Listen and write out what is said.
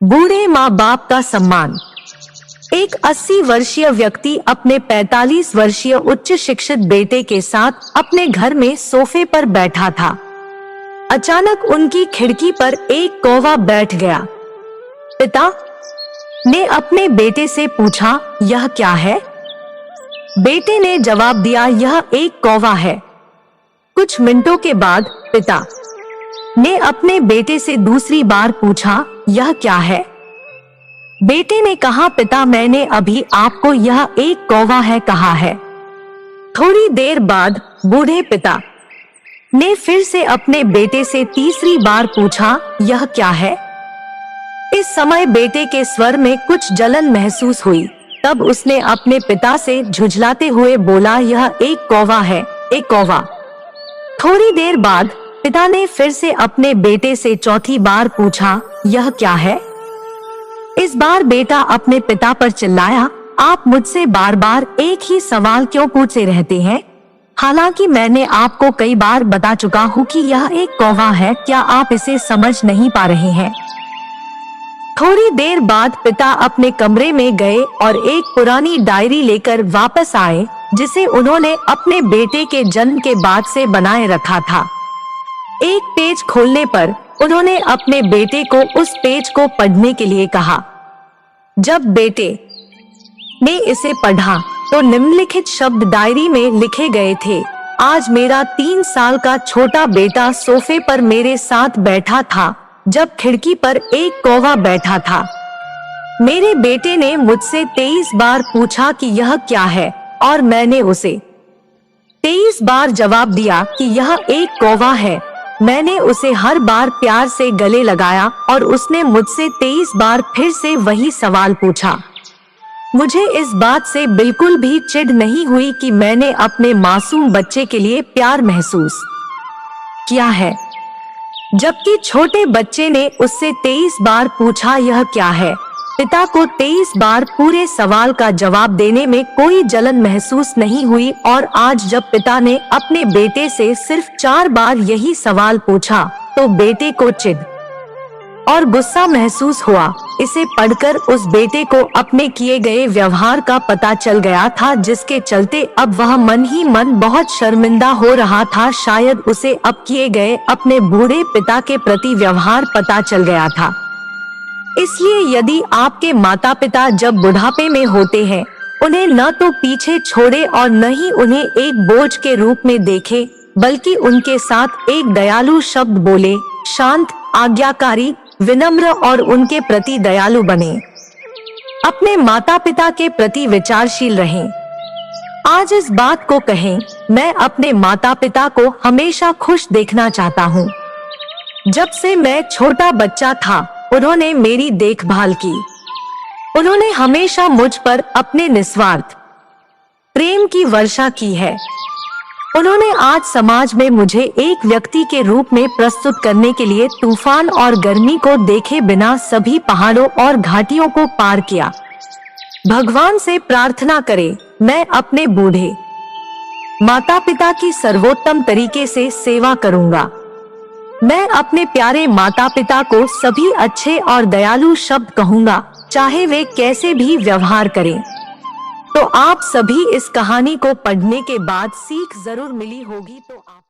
बूढ़े माँ बाप का सम्मान। एक 80 वर्षीय व्यक्ति अपने 45 वर्षीय उच्च शिक्षित बेटे के साथ अपने घर में सोफे पर बैठा था। अचानक उनकी खिड़की पर एक कौवा बैठ गया। पिता ने अपने बेटे से पूछा, यह क्या है? बेटे ने जवाब दिया, यह एक कौवा है। कुछ मिनटों के बाद पिता ने अपने बेटे से दूसरी बार पूछा, यह क्या है? बेटे ने कहा, पिता मैंने अभी आपको यह एक कौवा है कहा है। थोड़ी देर बाद बूढ़े पिता ने फिर से अपने बेटे से तीसरी बार पूछा, यह क्या है? इस समय बेटे के स्वर में कुछ जलन महसूस हुई। तब उसने अपने पिता से झुंझलाते हुए बोला, यह एक कौवा है, एक कौवा। थोड़ी देर बाद पिता ने फिर से अपने बेटे से चौथी बार पूछा, यह क्या है? इस बार बेटा अपने पिता पर चिल्लाया, आप मुझसे बार बार एक ही सवाल क्यों पूछते रहते हैं? हालांकि मैंने आपको कई बार बता चुका हूँ कि यह एक कौवा है, क्या आप इसे समझ नहीं पा रहे हैं? थोड़ी देर बाद पिता अपने कमरे में गए और एक पुरानी डायरी लेकर वापस आए, जिसे उन्होंने अपने बेटे के जन्म के बाद से बनाए रखा था। एक पेज खोलने पर उन्होंने अपने बेटे को उस पेज को पढ़ने के लिए कहा। जब बेटे ने इसे पढ़ा तो निम्नलिखित शब्द डायरी में लिखे गए थे। आज मेरा 3 साल का छोटा बेटा सोफे पर मेरे साथ बैठा था जब खिड़की पर एक कौवा बैठा था। मेरे बेटे ने मुझसे 23 बार पूछा कि यह क्या है और मैंने उसे 23 बार जवाब दिया कि यह एक कौवा है। मैंने उसे हर बार प्यार से गले लगाया और उसने मुझसे 23 बार फिर से वही सवाल पूछा। मुझे इस बात से बिल्कुल भी चिढ़ नहीं हुई कि मैंने अपने मासूम बच्चे के लिए प्यार महसूस किया है, जबकि छोटे बच्चे ने उससे 23 बार पूछा, यह क्या है? पिता को 23 बार पूरे सवाल का जवाब देने में कोई जलन महसूस नहीं हुई और आज जब पिता ने अपने बेटे से सिर्फ 4 बार यही सवाल पूछा तो बेटे को चिढ़ और गुस्सा महसूस हुआ। इसे पढ़कर उस बेटे को अपने किए गए व्यवहार का पता चल गया था, जिसके चलते अब वह मन ही मन बहुत शर्मिंदा हो रहा था। शायद उसे अब किए गए अपने बूढ़े पिता के प्रति व्यवहार पता चल गया था। इसलिए यदि आपके माता पिता जब बुढ़ापे में होते हैं, उन्हें न तो पीछे छोड़े और न ही उन्हें एक बोझ के रूप में देखे, बल्कि उनके साथ एक दयालु शब्द बोले, शांत, आज्ञाकारी, विनम्र और उनके प्रति दयालु बने। अपने माता पिता के प्रति विचारशील रहें। आज इस बात को कहें, मैं अपने माता पिता को हमेशा खुश देखना चाहता हूँ। जब से मैं छोटा बच्चा था उन्होंने मेरी देखभाल की। उन्होंने हमेशा मुझ पर अपने निस्वार्थ प्रेम की वर्षा की है। उन्होंने आज समाज में मुझे एक व्यक्ति के रूप में प्रस्तुत करने के लिए तूफान और गर्मी को देखे बिना सभी पहाड़ों और घाटियों को पार किया। भगवान से प्रार्थना करें, मैं अपने बूढ़े माता पिता की सर्वोत्तम तरीके से सेवा करूंगा। मैं अपने प्यारे माता पिता को सभी अच्छे और दयालु शब्द कहूंगा, चाहे वे कैसे भी व्यवहार करें। तो आप सभी इस कहानी को पढ़ने के बाद सीख जरूर मिली होगी। तो आप